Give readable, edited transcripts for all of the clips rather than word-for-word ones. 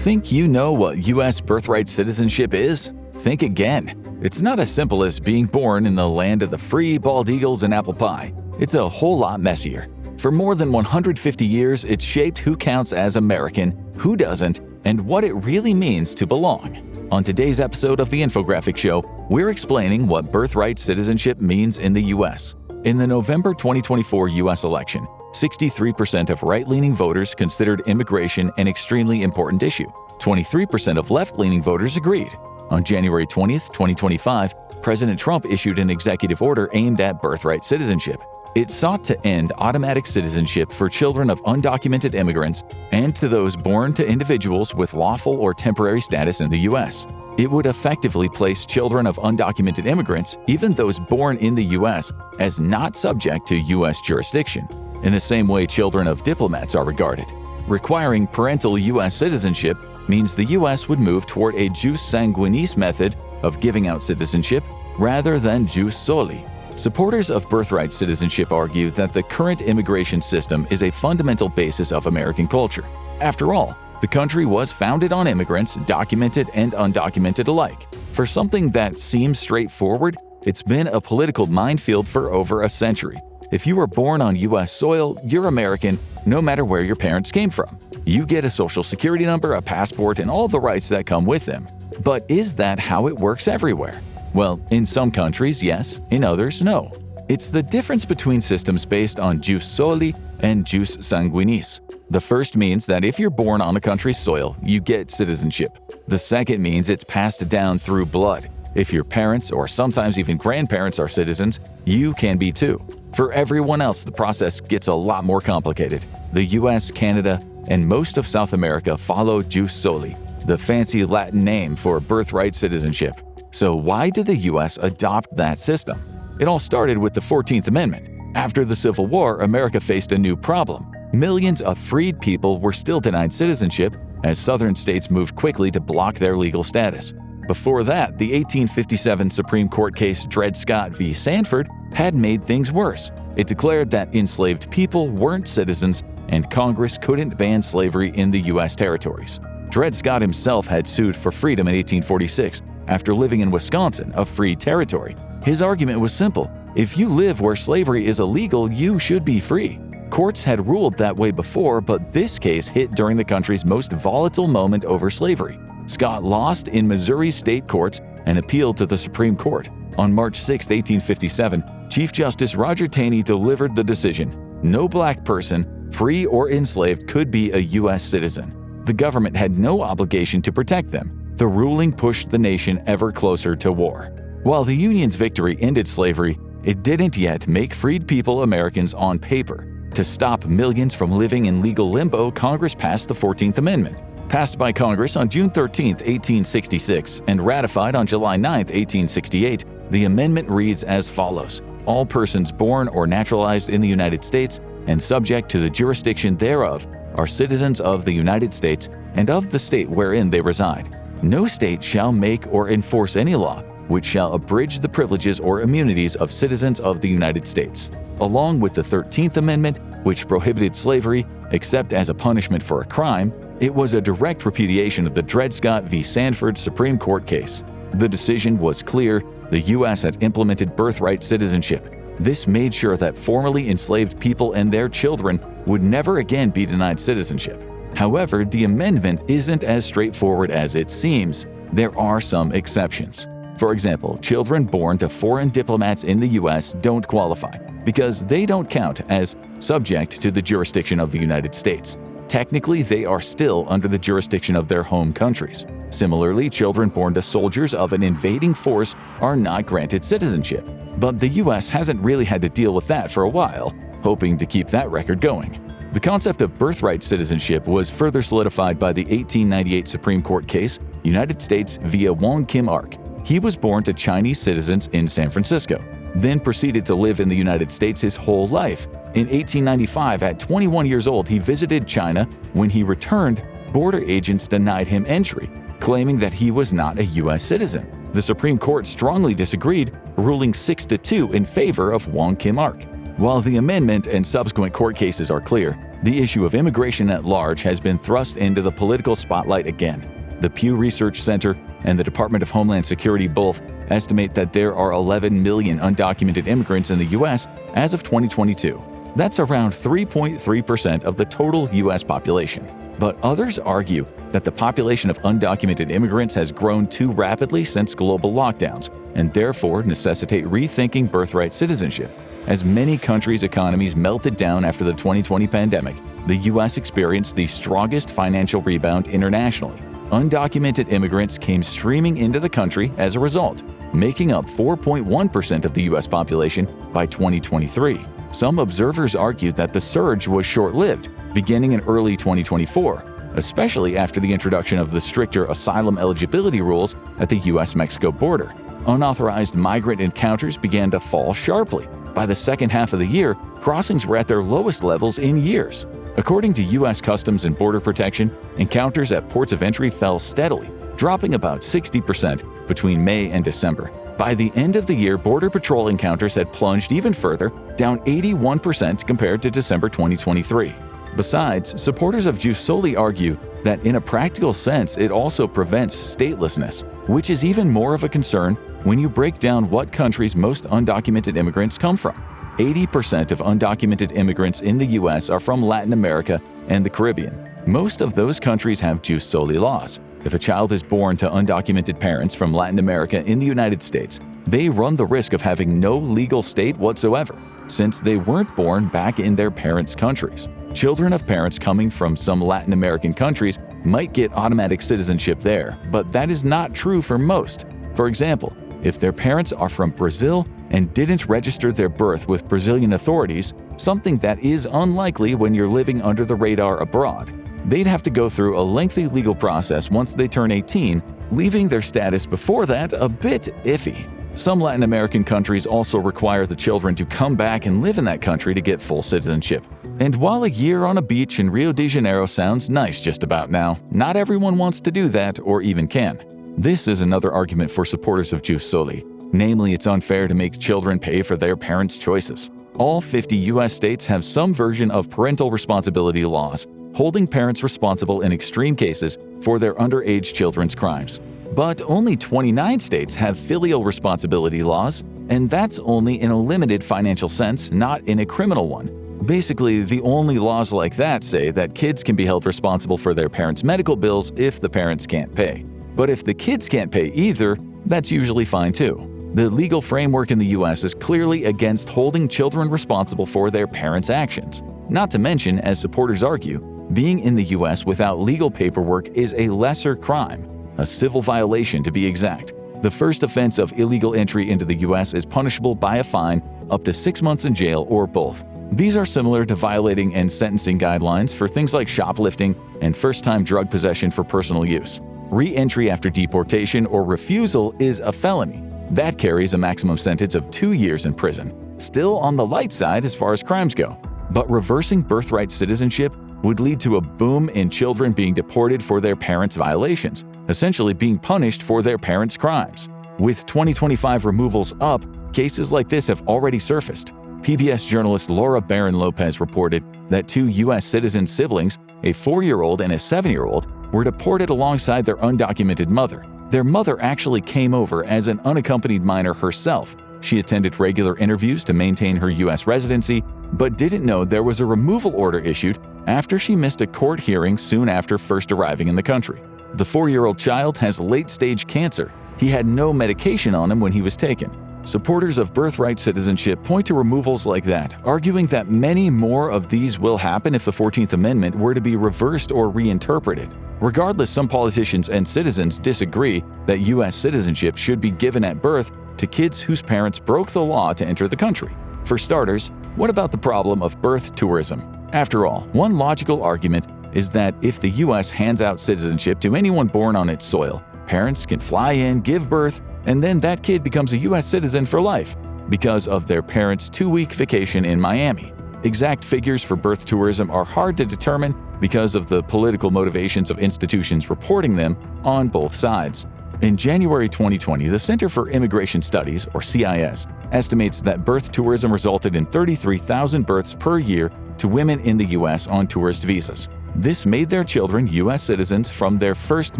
Think you know what U.S. birthright citizenship is? Think again. It's not as simple as being born in the land of the free, bald eagles, and apple pie. It's a whole lot messier. For more than 150 years, it's shaped who counts as American, who doesn't, and what it really means to belong. On today's episode of The Infographic Show, we're explaining what birthright citizenship means in the U.S. In the November 2024 U.S. election, 63% of right-leaning voters considered immigration an extremely important issue. 23% of left-leaning voters agreed. On January 20, 2025, President Trump issued an executive order aimed at birthright citizenship. It sought to end automatic citizenship for children of undocumented immigrants and to those born to individuals with lawful or temporary status in the U.S. It would effectively place children of undocumented immigrants, even those born in the U.S., as not subject to U.S. jurisdiction, in the same way children of diplomats are regarded. Requiring parental U.S. citizenship means the U.S. would move toward a jus sanguinis method of giving out citizenship rather than jus soli. Supporters of birthright citizenship argue that the current immigration system is a fundamental basis of American culture. After all, the country was founded on immigrants, documented and undocumented alike. For something that seems straightforward, it's been a political minefield for over a century. If you were born on U.S. soil, you're American, no matter where your parents came from. You get a social security number, a passport, and all the rights that come with them. But is that how it works everywhere? Well, in some countries, yes. In others, no. It's the difference between systems based on jus soli and jus sanguinis. The first means that if you're born on a country's soil, you get citizenship. The second means it's passed down through blood. If your parents, or sometimes even grandparents, are citizens, you can be too. For everyone else, the process gets a lot more complicated. The US, Canada, and most of South America follow jus soli, the fancy Latin name for birthright citizenship. So why did the US adopt that system? It all started with the 14th Amendment. After the Civil War, America faced a new problem. Millions of freed people were still denied citizenship as southern states moved quickly to block their legal status. Before that, the 1857 Supreme Court case Dred Scott v. Sandford had made things worse. It declared that enslaved people weren't citizens and Congress couldn't ban slavery in the U.S. territories. Dred Scott himself had sued for freedom in 1846 after living in Wisconsin, a free territory. His argument was simple: if you live where slavery is illegal, you should be free. Courts had ruled that way before, but this case hit during the country's most volatile moment over slavery. Scott lost in Missouri state courts and appealed to the Supreme Court. On March 6, 1857, Chief Justice Roger Taney delivered the decision: no black person, free or enslaved, could be a U.S. citizen. The government had no obligation to protect them. The ruling pushed the nation ever closer to war. While the Union's victory ended slavery, it didn't yet make freed people Americans on paper. To stop millions from living in legal limbo, Congress passed the 14th Amendment. Passed by Congress on June 13, 1866, and ratified on July 9, 1868, the amendment reads as follows: all persons born or naturalized in the United States and subject to the jurisdiction thereof are citizens of the United States and of the state wherein they reside. No state shall make or enforce any law which shall abridge the privileges or immunities of citizens of the United States. Along with the 13th Amendment, which prohibited slavery except as a punishment for a crime, it was a direct repudiation of the Dred Scott v. Sandford Supreme Court case. The decision was clear: the U.S. had implemented birthright citizenship. This made sure that formerly enslaved people and their children would never again be denied citizenship. However, the amendment isn't as straightforward as it seems. There are some exceptions. For example, children born to foreign diplomats in the U.S. don't qualify because they don't count as subject to the jurisdiction of the United States. Technically, they are still under the jurisdiction of their home countries. Similarly, children born to soldiers of an invading force are not granted citizenship. But the U.S. hasn't really had to deal with that for a while, hoping to keep that record going. The concept of birthright citizenship was further solidified by the 1898 Supreme Court case, United States via Wong Kim Ark. He was born to Chinese citizens in San Francisco, then proceeded to live in the United States his whole life. In 1895, at 21 years old, he visited China. When he returned, border agents denied him entry, claiming that he was not a U.S. citizen. The Supreme Court strongly disagreed, ruling 6-2 in favor of Wong Kim Ark. While the amendment and subsequent court cases are clear, the issue of immigration at large has been thrust into the political spotlight again. The Pew Research Center and the Department of Homeland Security both estimate that there are 11 million undocumented immigrants in the U.S. as of 2022. That's around 3.3% of the total U.S. population. But others argue that the population of undocumented immigrants has grown too rapidly since global lockdowns, and therefore necessitate rethinking birthright citizenship. As many countries' economies melted down after the 2020 pandemic, the U.S. experienced the strongest financial rebound internationally. Undocumented immigrants came streaming into the country as a result, making up 4.1% of the U.S. population by 2023. Some observers argued that the surge was short-lived, beginning in early 2024, especially after the introduction of the stricter asylum eligibility rules at the U.S.-Mexico border. Unauthorized migrant encounters began to fall sharply. By the second half of the year, crossings were at their lowest levels in years. According to U.S. Customs and Border Protection, encounters at ports of entry fell steadily, dropping about 60% between May and December. By the end of the year, Border Patrol encounters had plunged even further, down 81% compared to December 2023. Besides, supporters of Jus Soli argue that in a practical sense it also prevents statelessness, which is even more of a concern when you break down what countries most undocumented immigrants come from. 80% of undocumented immigrants in the U.S. are from Latin America and the Caribbean. Most of those countries have Jus Soli laws. If a child is born to undocumented parents from Latin America in the United States, they run the risk of having no legal state whatsoever, since they weren't born back in their parents' countries. Children of parents coming from some Latin American countries might get automatic citizenship there, but that is not true for most. For example, if their parents are from Brazil and didn't register their birth with Brazilian authorities, something that is unlikely when you're living under the radar abroad, they'd have to go through a lengthy legal process once they turn 18, leaving their status before that a bit iffy. Some Latin American countries also require the children to come back and live in that country to get full citizenship. And while a year on a beach in Rio de Janeiro sounds nice just about now, not everyone wants to do that or even can. This is another argument for supporters of Jus Soli, namely it's unfair to make children pay for their parents' choices. All 50 U.S. states have some version of parental responsibility laws, holding parents responsible in extreme cases for their underage children's crimes. But only 29 states have filial responsibility laws, and that's only in a limited financial sense, not in a criminal one. Basically, the only laws like that say that kids can be held responsible for their parents' medical bills if the parents can't pay. But if the kids can't pay either, that's usually fine too. The legal framework in the U.S. is clearly against holding children responsible for their parents' actions. Not to mention, as supporters argue, being in the U.S. without legal paperwork is a lesser crime, a civil violation to be exact. The first offense of illegal entry into the U.S. is punishable by a fine, up to 6 months in jail, or both. These are similar to violating and sentencing guidelines for things like shoplifting and first-time drug possession for personal use. Re-entry after deportation or refusal is a felony. That carries a maximum sentence of 2 years in prison. Still on the light side as far as crimes go. But reversing birthright citizenship would lead to a boom in children being deported for their parents' violations, essentially being punished for their parents' crimes. With 2025 removals up, cases like this have already surfaced. PBS journalist Laura Barron Lopez reported that 2 U.S. citizen siblings, a 4-year-old and a 7-year-old, were deported alongside their undocumented mother. Their mother actually came over as an unaccompanied minor herself. She attended regular interviews to maintain her U.S. residency, but didn't know there was a removal order issued after she missed a court hearing soon after first arriving in the country. The 4-year-old child has late-stage cancer. He had no medication on him when he was taken. Supporters of birthright citizenship point to removals like that, arguing that many more of these will happen if the 14th Amendment were to be reversed or reinterpreted. Regardless, some politicians and citizens disagree that U.S. citizenship should be given at birth to kids whose parents broke the law to enter the country. For starters, what about the problem of birth tourism? After all, one logical argument is that if the U.S. hands out citizenship to anyone born on its soil, parents can fly in, give birth, and then that kid becomes a U.S. citizen for life because of their parents' 2-week vacation in Miami. Exact figures for birth tourism are hard to determine because of the political motivations of institutions reporting them on both sides. In January 2020, the Center for Immigration Studies, or CIS, estimates that birth tourism resulted in 33,000 births per year to women in the U.S. on tourist visas. This made their children U.S. citizens from their first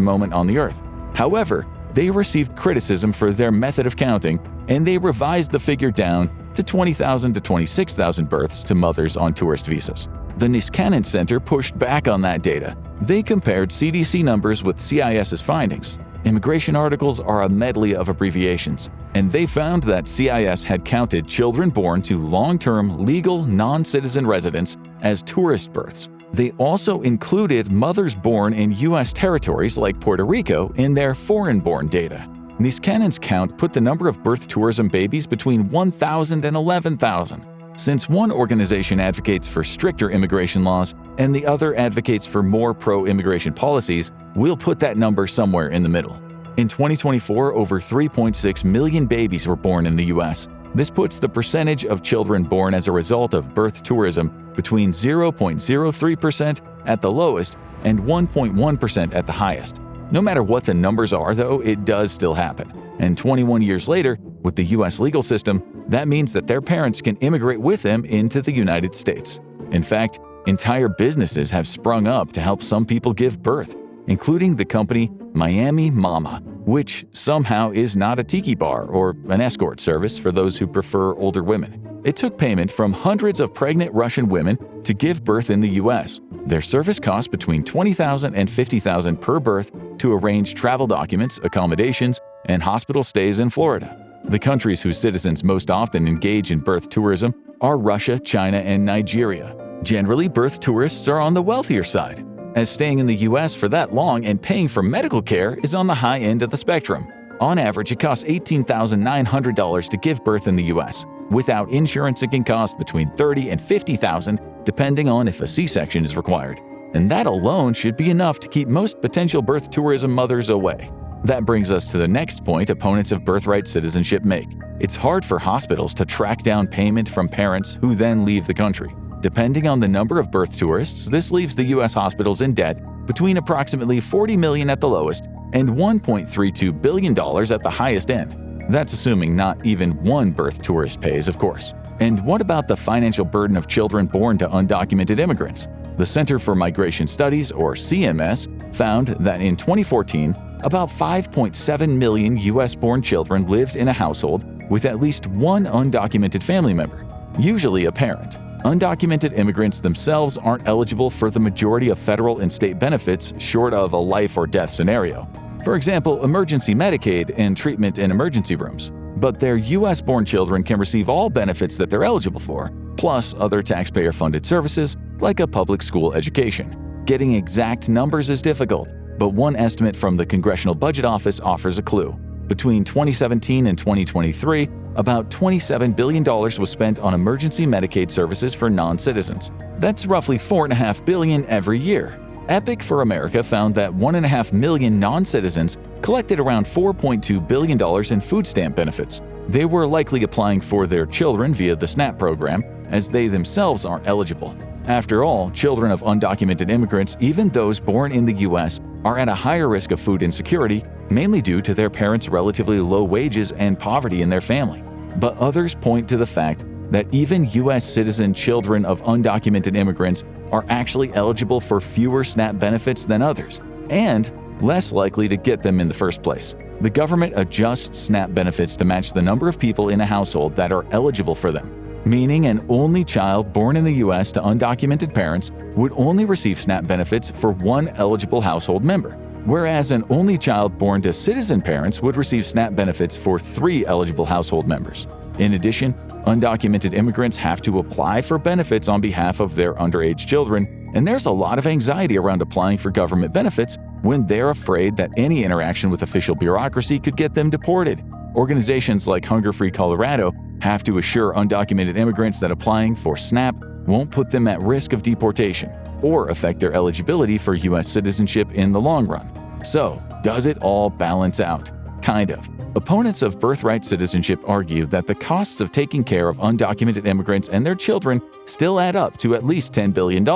moment on the earth. However, they received criticism for their method of counting, and they revised the figure down to 20,000 to 26,000 births to mothers on tourist visas. The Niskanen Center pushed back on that data. They compared CDC numbers with CIS's findings. Immigration articles are a medley of abbreviations, and they found that CIS had counted children born to long-term legal non-citizen residents as tourist births. They also included mothers born in U.S. territories like Puerto Rico in their foreign-born data. Niskanen's count put the number of birth tourism babies between 1,000 and 11,000. Since one organization advocates for stricter immigration laws and the other advocates for more pro-immigration policies, we'll put that number somewhere in the middle. In 2024, over 3.6 million babies were born in the U.S. This puts the percentage of children born as a result of birth tourism between 0.03% at the lowest and 1.1% at the highest. No matter what the numbers are, though, it does still happen. And 21 years later, with the U.S. legal system, that means that their parents can immigrate with them into the United States. In fact, entire businesses have sprung up to help some people give birth, including the company Miami Mama, which somehow is not a tiki bar or an escort service for those who prefer older women. It took payment from hundreds of pregnant Russian women to give birth in the U.S. Their service cost between $20,000 and $50,000 per birth to arrange travel documents, accommodations, and hospital stays in Florida. The countries whose citizens most often engage in birth tourism are Russia, China, and Nigeria. Generally, birth tourists are on the wealthier side, as staying in the U.S. for that long and paying for medical care is on the high end of the spectrum. On average, it costs $18,900 to give birth in the U.S. Without insurance, it can cost between $30,000 and $50,000, depending on if a C-section is required. And that alone should be enough to keep most potential birth tourism mothers away. That brings us to the next point opponents of birthright citizenship make. It's hard for hospitals to track down payment from parents who then leave the country. Depending on the number of birth tourists, this leaves the U.S. hospitals in debt between approximately $40 million at the lowest and $1.32 billion at the highest end. That's assuming not even one birth tourist pays, of course. And what about the financial burden of children born to undocumented immigrants? The Center for Migration Studies, or CMS, found that in 2014, about 5.7 million U.S.-born children lived in a household with at least one undocumented family member, usually a parent. Undocumented immigrants themselves aren't eligible for the majority of federal and state benefits short of a life or death scenario. For example, emergency Medicaid and treatment in emergency rooms. But their U.S.-born children can receive all benefits that they're eligible for, plus other taxpayer-funded services like a public school education. Getting exact numbers is difficult, but one estimate from the Congressional Budget Office offers a clue. Between 2017 and 2023, about $27 billion was spent on emergency Medicaid services for non-citizens. That's roughly $4.5 billion every year. Epic for America found that 1.5 million non-citizens collected around $4.2 billion in food stamp benefits. They were likely applying for their children via the SNAP program, as they themselves aren't eligible. After all, children of undocumented immigrants, even those born in the U.S., are at a higher risk of food insecurity, mainly due to their parents' relatively low wages and poverty in their family. But others point to the fact that even U.S. citizen children of undocumented immigrants are actually eligible for fewer SNAP benefits than others, and less likely to get them in the first place. The government adjusts SNAP benefits to match the number of people in a household that are eligible for them, meaning an only child born in the U.S. to undocumented parents would only receive SNAP benefits for one eligible household member, whereas an only child born to citizen parents would receive SNAP benefits for 3 eligible household members. In addition, undocumented immigrants have to apply for benefits on behalf of their underage children, and there's a lot of anxiety around applying for government benefits when they're afraid that any interaction with official bureaucracy could get them deported. Organizations like Hunger Free Colorado have to assure undocumented immigrants that applying for SNAP won't put them at risk of deportation or affect their eligibility for U.S. citizenship in the long run. So, does it all balance out? Kind of. Opponents of birthright citizenship argue that the costs of taking care of undocumented immigrants and their children still add up to at least $10 billion.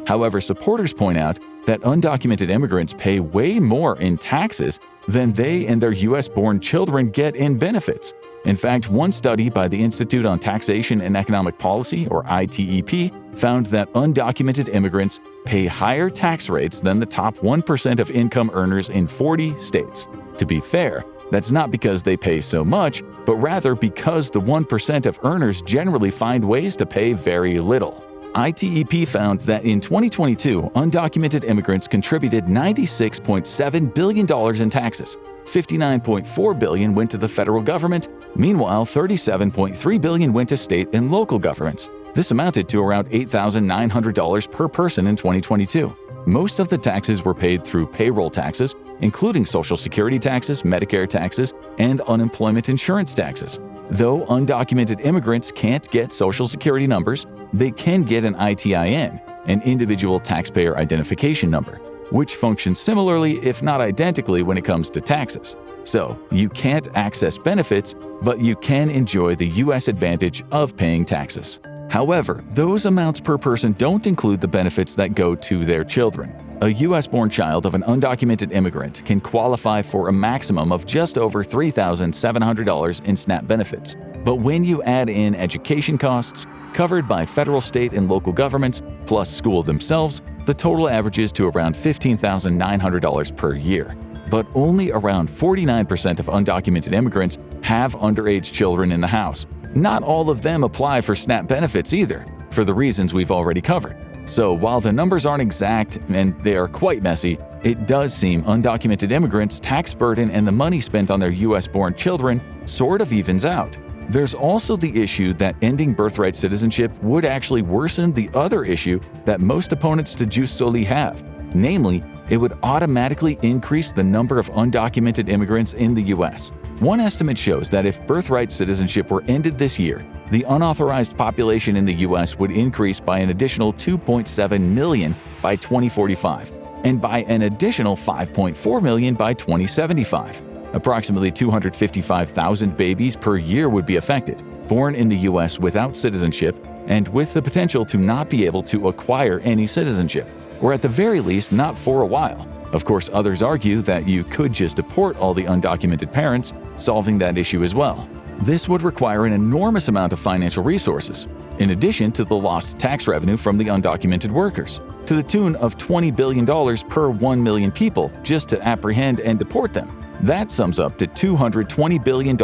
However, supporters point out that undocumented immigrants pay way more in taxes than they and their US-born children get in benefits. In fact, one study by the Institute on Taxation and Economic Policy, or ITEP, found that undocumented immigrants pay higher tax rates than the top 1% of income earners in 40 states. To be fair, that's not because they pay so much, but rather because the 1% of earners generally find ways to pay very little. ITEP found that in 2022, undocumented immigrants contributed $96.7 billion in taxes. $59.4 billion went to the federal government. Meanwhile, $37.3 billion went to state and local governments. This amounted to around $8,900 per person in 2022. Most of the taxes were paid through payroll taxes, including Social Security taxes, Medicare taxes, and unemployment insurance taxes. Though undocumented immigrants can't get Social Security numbers, they can get an ITIN, an individual taxpayer identification number, which functions similarly, if not identically, when it comes to taxes. So, you can't access benefits, but you can enjoy the U.S. advantage of paying taxes. However, those amounts per person don't include the benefits that go to their children. A U.S.-born child of an undocumented immigrant can qualify for a maximum of just over $3,700 in SNAP benefits. But when you add in education costs, covered by federal, state, and local governments, plus school themselves, the total averages to around $15,900 per year. But only around 49% of undocumented immigrants have underage children in the house. Not all of them apply for SNAP benefits either, for the reasons we've already covered. So while the numbers aren't exact and they are quite messy, it does seem undocumented immigrants' tax burden and the money spent on their US-born children sort of evens out. There's also the issue that ending birthright citizenship would actually worsen the other issue that most opponents to jus soli have. Namely, it would automatically increase the number of undocumented immigrants in the US. One estimate shows that if birthright citizenship were ended this year, the unauthorized population in the US would increase by an additional 2.7 million by 2045 and by an additional 5.4 million by 2075. Approximately 255,000 babies per year would be affected, born in the US without citizenship and with the potential to not be able to acquire any citizenship, or at the very least not for a while. Of course, others argue that you could just deport all the undocumented parents, solving that issue as well. This would require an enormous amount of financial resources, in addition to the lost tax revenue from the undocumented workers, to the tune of $20 billion per 1 million people just to apprehend and deport them. That sums up to $220 billion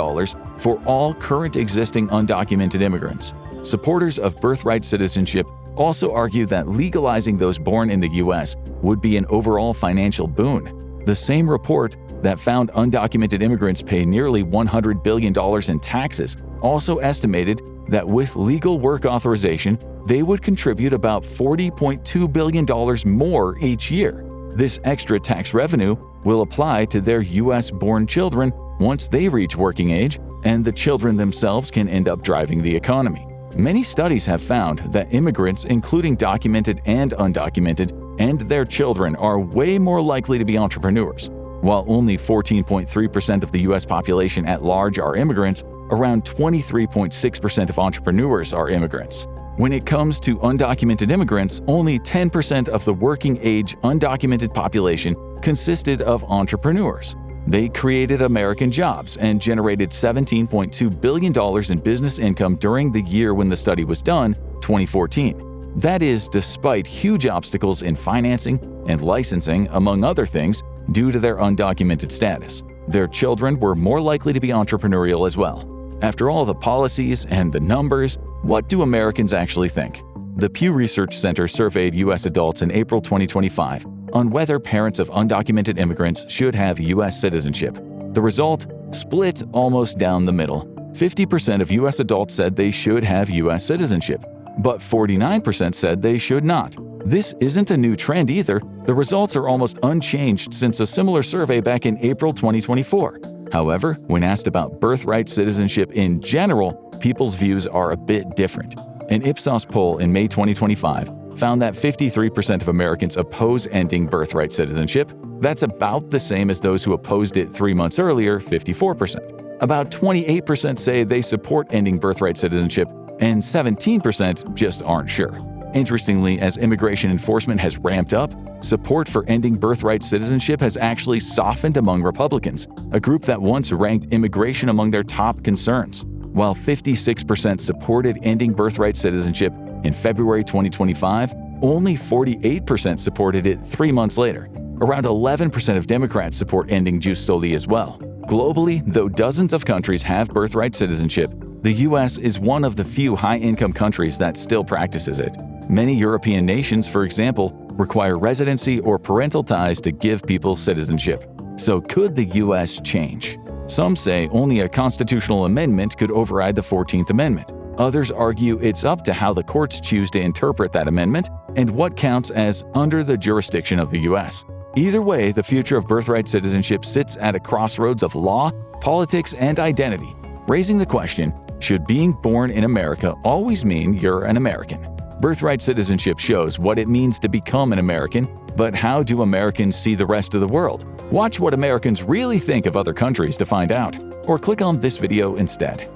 for all current existing undocumented immigrants. Supporters of birthright citizenship also argue that legalizing those born in the U.S. would be an overall financial boon. The same report that found undocumented immigrants pay nearly $100 billion in taxes also estimated that with legal work authorization, they would contribute about $40.2 billion more each year. This extra tax revenue will apply to their U.S.-born children once they reach working age, and the children themselves can end up driving the economy. Many studies have found that immigrants, including documented and undocumented, and their children are way more likely to be entrepreneurs. While only 14.3% of the U.S. population at large are immigrants, around 23.6% of entrepreneurs are immigrants. When it comes to undocumented immigrants, only 10% of the working-age undocumented population consisted of entrepreneurs. They created American jobs and generated $17.2 billion in business income during the year when the study was done, 2014. That is despite huge obstacles in financing and licensing, among other things, due to their undocumented status. Their children were more likely to be entrepreneurial as well. After all the policies and the numbers, what do Americans actually think? The Pew Research Center surveyed U.S. adults in April 2025 on whether parents of undocumented immigrants should have U.S. citizenship. The result? Split almost down the middle. 50% of U.S. adults said they should have U.S. citizenship, but 49% said they should not. This isn't a new trend either. The results are almost unchanged since a similar survey back in April 2024. However, when asked about birthright citizenship in general, people's views are a bit different. An Ipsos poll in May 2025 found that 53% of Americans oppose ending birthright citizenship. That's about the same as those who opposed it 3 months earlier, 54%. About 28% say they support ending birthright citizenship, and 17% just aren't sure. Interestingly, as immigration enforcement has ramped up, support for ending birthright citizenship has actually softened among Republicans, a group that once ranked immigration among their top concerns. While 56% supported ending birthright citizenship in February 2025, only 48% supported it 3 months later. Around 11% of Democrats support ending jus soli as well. Globally, though dozens of countries have birthright citizenship, the US is one of the few high-income countries that still practices it. Many European nations, for example, require residency or parental ties to give people citizenship. So could the US change? Some say only a constitutional amendment could override the 14th Amendment. Others argue it's up to how the courts choose to interpret that amendment and what counts as under the jurisdiction of the US. Either way, the future of birthright citizenship sits at a crossroads of law, politics, and identity, raising the question, should being born in America always mean you're an American? Birthright citizenship shows what it means to become an American, but how do Americans see the rest of the world? Watch what Americans really think of other countries to find out, or click on this video instead.